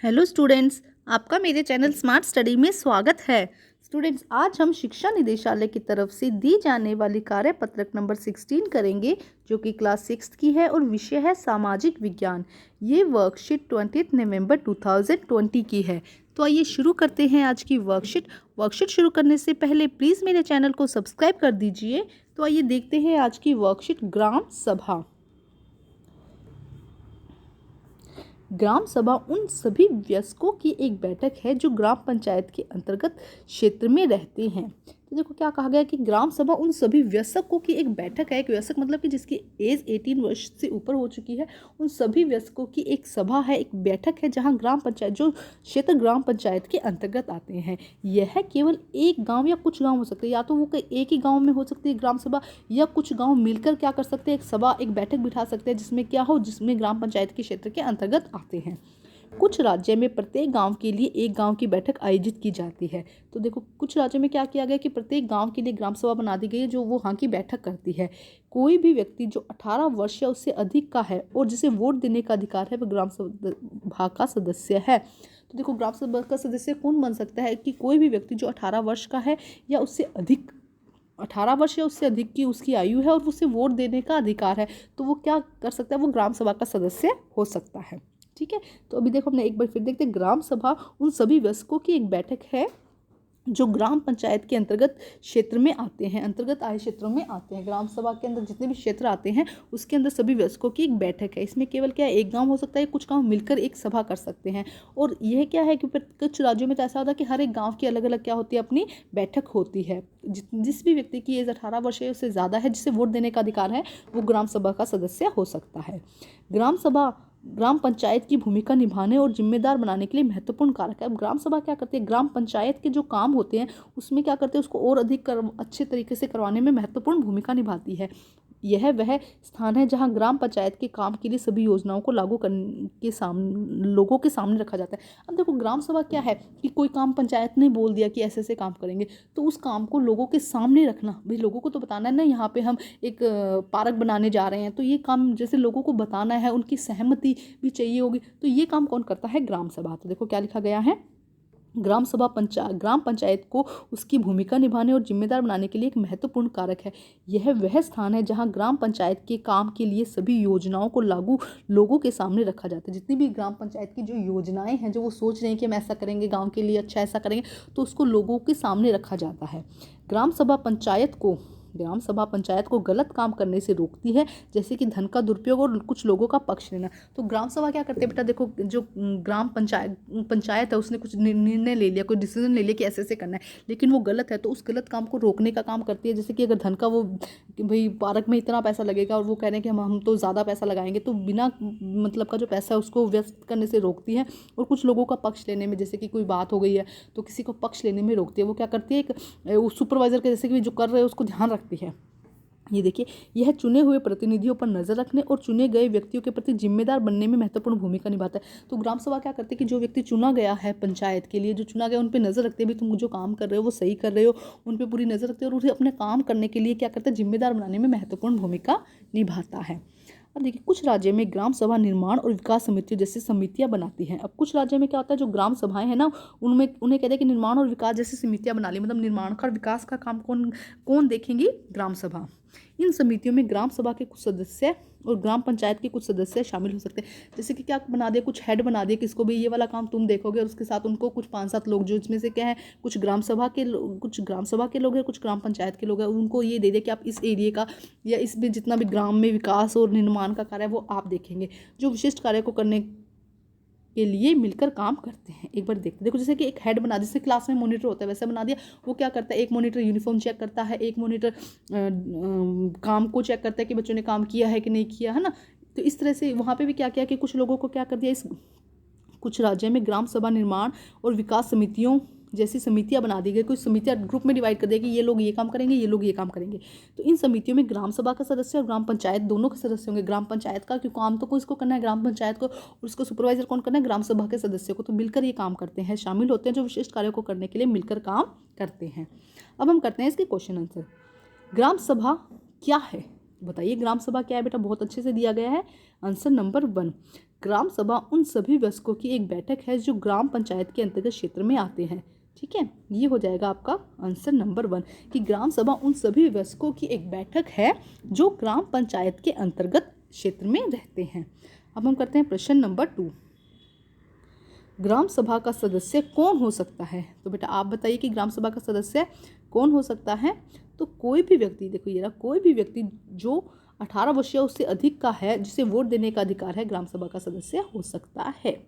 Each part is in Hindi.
हेलो स्टूडेंट्स, आपका मेरे चैनल स्मार्ट स्टडी में स्वागत है। स्टूडेंट्स, आज हम शिक्षा निदेशालय की तरफ से दी जाने वाली कार्यपत्रक नंबर 16 करेंगे, जो कि क्लास 6 की है और विषय है सामाजिक विज्ञान। ये वर्कशीट 20 नवंबर 2020 की है। तो आइए शुरू करते हैं आज की वर्कशीट शुरू करने से पहले प्लीज़ मेरे चैनल को सब्सक्राइब कर दीजिए। तो आइए देखते हैं आज की वर्कशीट। ग्राम सभा। ग्राम सभा उन सभी वयस्कों की एक बैठक है जो ग्राम पंचायत के अंतर्गत क्षेत्र में रहते हैं। तो देखो क्या कहा गया कि ग्राम सभा उन सभी वयस्कों की एक बैठक है। एक वयस्क मतलब कि जिसकी एज 18 वर्ष से ऊपर हो चुकी है, उन सभी वयस्कों की एक सभा है, एक बैठक है, जहां ग्राम पंचायत जो क्षेत्र ग्राम पंचायत के अंतर्गत आते हैं। यह केवल एक गाँव या कुछ गाँव हो सकते हैं, या तो वो एक ही गाँव में हो सकती है ग्राम सभा, या कुछ गाँव मिलकर क्या कर सकते हैं, एक सभा, एक बैठक बिठा सकते हैं जिसमें क्या हो, जिसमें ग्राम पंचायत के क्षेत्र के अंतर्गत आते हैं। कुछ राज्य में प्रत्येक गांव के लिए एक गांव की बैठक आयोजित की जाती है। तो देखो कुछ राज्यों में क्या किया गया कि प्रत्येक गांव के लिए ग्राम सभा बना दी गई है, जो वो वहाँ की बैठक करती है। कोई भी व्यक्ति जो 18 वर्ष या उससे अधिक का है और जिसे वोट देने का अधिकार है, वह ग्राम सभा का सदस्य है। तो देखो ग्राम सभा का सदस्य कौन बन सकता है कि कोई भी व्यक्ति जो 18 वर्ष का है या उससे अधिक, 18 वर्ष या उससे अधिक की उसकी आयु है और उसे वोट देने का अधिकार है, तो वो क्या कर सकता है, वो ग्राम सभा का सदस्य हो सकता है। ठीक है, तो अभी देखो हमने एक बार फिर देखते हैं। ग्राम सभा उन सभी वयस्कों की एक बैठक है जो ग्राम पंचायत के अंतर्गत क्षेत्र में आते हैं, अंतर्गत आए क्षेत्रों में आते हैं। ग्राम सभा के अंदर जितने भी क्षेत्र आते हैं उसके अंदर सभी वयस्कों की एक बैठक है। इसमें केवल क्या है, एक गांव हो सकता है, कुछ गांव मिलकर एक सभा कर सकते हैं। और यह क्या है कि कुछ राज्यों में तो ऐसा होता है कि हर एक गाँव की अलग अलग क्या होती है, अपनी बैठक होती है। जिस भी व्यक्ति की एज 18 वर्ष है उससे ज़्यादा है, जिसे वोट देने का अधिकार है, वो ग्राम सभा का सदस्य हो सकता है। ग्राम सभा ग्राम पंचायत की भूमिका निभाने और जिम्मेदार बनाने के लिए महत्वपूर्ण कारक है। अब ग्राम सभा क्या करती है, ग्राम पंचायत के जो काम होते हैं उसमें क्या करते हैं, उसको और अधिक अच्छे तरीके से करवाने में महत्वपूर्ण भूमिका निभाती है। यह वह स्थान है जहां ग्राम पंचायत के काम के लिए सभी योजनाओं को लागू करने के सामने लोगों के सामने रखा जाता है। अब देखो ग्राम सभा क्या है कि कोई काम पंचायत ने बोल दिया कि ऐसे ऐसे काम करेंगे, तो उस काम को लोगों के सामने रखना, भाई लोगों को तो बताना है ना, यहाँ पे हम एक पार्क बनाने जा रहे हैं, तो ये काम जैसे लोगों को बताना है, उनकी सहमति भी चाहिए होगी, तो ये काम कौन करता है, ग्राम सभा। तो देखो क्या लिखा गया है, ग्राम सभा ग्राम पंचायत को उसकी भूमिका निभाने और जिम्मेदार बनाने के लिए एक महत्वपूर्ण कारक है। यह वह स्थान है जहां ग्राम पंचायत के काम के लिए सभी योजनाओं को लागू लोगों के सामने रखा जाता है। जितनी भी ग्राम पंचायत की जो योजनाएं हैं, जो वो सोच रहे हैं कि हम ऐसा करेंगे, गांव के लिए अच्छा ऐसा करेंगे, तो उसको लोगों के सामने रखा जाता है। ग्राम सभा पंचायत को गलत काम करने से रोकती है, जैसे कि धन का दुरुपयोग और कुछ लोगों का पक्ष लेना। तो ग्राम सभा क्या करते हैं बेटा, देखो जो ग्राम पंचायत है उसने कुछ निर्णय ले लिया, कोई डिसीजन ले लिया कि ऐसे ऐसे करना है, लेकिन वो गलत है, तो उस गलत काम को रोकने का काम करती है। जैसे कि अगर धन का वो कि भाई पार्क में इतना पैसा लगेगा और वो कह रहे हैं कि हम तो ज़्यादा पैसा लगाएंगे, तो बिना मतलब का जो पैसा है उसको व्यस्त करने से रोकती है। और कुछ लोगों का पक्ष लेने में, जैसे कि कोई बात हो गई है तो किसी को पक्ष लेने में रोकती है। वो क्या करती है, एक सुपरवाइजर के जैसे कि जो कर रहे हैं उसको ध्यान रखती है। ये देखिए, यह चुने हुए प्रतिनिधियों पर नजर रखने और चुने गए व्यक्तियों के प्रति जिम्मेदार बनने में महत्वपूर्ण भूमिका निभाता है। तो ग्राम सभा क्या करती है कि जो व्यक्ति चुना गया है पंचायत के लिए, जो चुना गया, उन पर नजर रखते हैं, भी तुम जो काम कर रहे हो वो सही कर रहे हो, उन पर पूरी नजर रखते हैं और उसे अपने काम करने के लिए क्या करते हैं, जिम्मेदार बनाने में महत्वपूर्ण भूमिका निभाता है। अब देखिए, कुछ राज्यों में ग्राम सभा निर्माण और विकास समितियों जैसी समितियां बनाती हैं। अब कुछ राज्यों में क्या होता है, जो ग्राम सभाएं हैं ना, उनमें उन्हें कहते हैं कि निर्माण और विकास जैसी समितियां बना ली, मतलब निर्माण का और विकास का काम कौन कौन देखेंगी, ग्राम सभा। इन समितियों में ग्राम सभा के कुछ सदस्य और ग्राम पंचायत के कुछ सदस्य शामिल हो सकते हैं। जैसे कि क्या बना दिया, कुछ हेड बना दिया, किसको भी ये वाला काम तुम देखोगे, और उसके साथ उनको कुछ 5-7 लोग, जो इसमें से क्या है, कुछ ग्राम सभा के लोग हैं, कुछ ग्राम पंचायत के लोग हैं, उनको ये दे दिया कि आप इस एरिया का या इस भी जितना भी ग्राम में विकास और निर्माण का कार्य है वो आप देखेंगे। जो विशिष्ट कार्य को करने के लिए मिलकर काम करते हैं। एक बार देखते देखो, जैसे कि एक हेड बना, जैसे क्लास में मॉनिटर होता है वैसे बना दिया। वो क्या करता है, एक मॉनिटर यूनिफॉर्म चेक करता है, एक मॉनिटर काम को चेक करता है कि बच्चों ने काम किया है कि नहीं किया, है ना। तो इस तरह से वहाँ पे भी क्या किया कि कुछ लोगों को क्या कर दिया, इस कुछ राज्यों में ग्राम सभा निर्माण और विकास समितियों जैसी समितियां बना दी गई। कुछ समितियां ग्रुप में डिवाइड कर दिया कि ये लोग ये काम करेंगे, ये लोग ये काम करेंगे। तो इन समितियों में ग्राम सभा का सदस्य और ग्राम पंचायत दोनों के सदस्य होंगे। ग्राम पंचायत का क्योंकि काम तो किसको करना है, ग्राम पंचायत को, और उसको सुपरवाइजर कौन करना है, ग्राम सभा के सदस्य को। तो मिलकर ये काम करते हैं, शामिल होते हैं, जो विशिष्ट कार्यों को करने के लिए मिलकर काम करते हैं। अब हम करते हैं इसके क्वेश्चन आंसर। ग्राम सभा क्या है, बताइए ग्राम सभा क्या है बेटा, बहुत अच्छे से दिया गया है। आंसर नंबर 1, ग्राम सभा उन सभी वयस्कों की एक बैठक है जो ग्राम पंचायत के अंतर्गत क्षेत्र में आते हैं। ठीक है, ये हो जाएगा आपका आंसर नंबर 1 कि ग्राम सभा उन सभी वयस्कों की एक बैठक है जो ग्राम पंचायत के अंतर्गत क्षेत्र में रहते हैं। अब हम करते हैं प्रश्न नंबर 2, ग्राम सभा का सदस्य कौन हो सकता है। तो बेटा आप बताइए कि ग्राम सभा का सदस्य कौन हो सकता है। तो कोई भी व्यक्ति, देखो ये रहा, कोई भी व्यक्ति जो 18 वर्ष या उससे अधिक का है, जिसे वोट देने का अधिकार है, ग्राम सभा का सदस्य हो सकता है।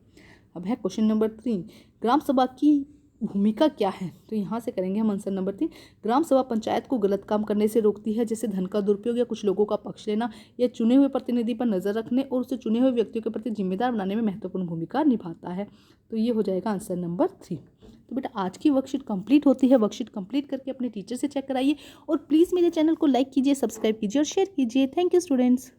अब है क्वेश्चन नंबर 3, ग्राम सभा की भूमिका क्या है। तो यहाँ से करेंगे हम आंसर नंबर 3, ग्राम सभा पंचायत को गलत काम करने से रोकती है, जैसे धन का दुरुपयोग या कुछ लोगों का पक्ष लेना, या चुने हुए प्रतिनिधि पर नजर रखने और उसे चुने हुए व्यक्तियों के प्रति जिम्मेदार बनाने में महत्वपूर्ण भूमिका निभाता है। तो ये हो जाएगा आंसर नंबर 3। तो बेटा आज की वर्कशीट कंप्लीट होती है। वर्कशीट कंप्लीट करके अपने टीचर से चेक कराइए और प्लीज़ मेरे चैनल को लाइक कीजिए, सब्सक्राइब कीजिए और शेयर कीजिए। Thank you students.